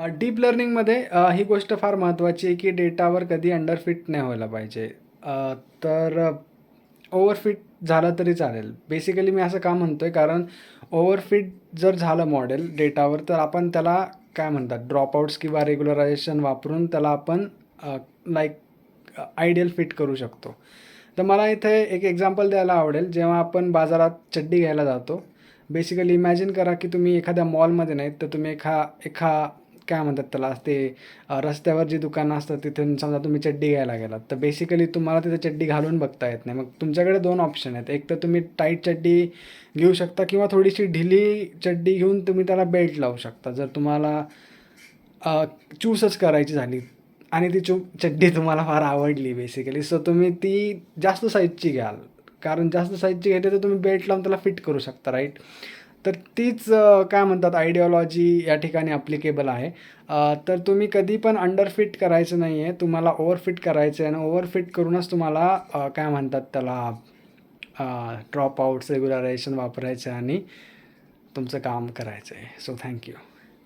Deep लर्निंगमध्ये ही गोष्ट फार महत्त्वाची आहे की डेटावर कधी अंडरफिट नाही व्हायला पाहिजे. तर ओव्हरफिट झालं तरी चालेल. बेसिकली मी असं का म्हणतो आहे, कारण ओव्हरफिट जर झालं मॉडेल डेटावर, तर आपण त्याला काय म्हणतात ड्रॉपआउट्स किंवा रेग्युलरायझेशन वापरून त्याला आपण लाईक आयडियल फिट करू शकतो. तर मला इथे एक एक्झाम्पल द्यायला आवडेल. जेव्हा आपण बाजारात चड्डी घ्यायला जातो, बेसिकली इमॅजिन करा की तुम्ही एखाद्या मॉलमध्ये नाहीत, तर तुम्ही एका एका काय म्हणतात त्याला ते रस्त्यावर जी दुकानं असतात तिथून समजा तुम्ही चड्डी घ्यायला गेलात, तर बेसिकली तुम्हाला तिथे चड्डी घालून बघता येत नाही. मग तुमच्याकडे 2 ऑप्शन आहेत. एक तर तुम्ही टाईट चड्डी घेऊ शकता किंवा थोडीशी ढिली चड्डी घेऊन तुम्ही त्याला बेल्ट लावू शकता. जर तुम्हाला चूजच करायची झाली आणि ती चड्डी तुम्हाला फार आवडली बेसिकली, सो तुम्ही ती जास्त साईजची घ्याल. कारण जास्त साईजची घेतली तर तुम्ही बेल्ट लावून त्याला फिट करू शकता, राईट? तर तीच काय म्हणतात आयडिओलॉजी या ठिकाणी ॲप्लिकेबल आहे. तर तुम्ही कधी पण अंडरफिट करायचं नाही आहे. तुम्हाला ओव्हरफिट करायचं आहे आणि ओव्हरफिट करूनच तुम्हाला काय म्हणतात त्याला ड्रॉपआउट्स, रेग्युलरायझेशन वापरायचं आहे आणि तुमचं काम करायचं आहे. So thank you.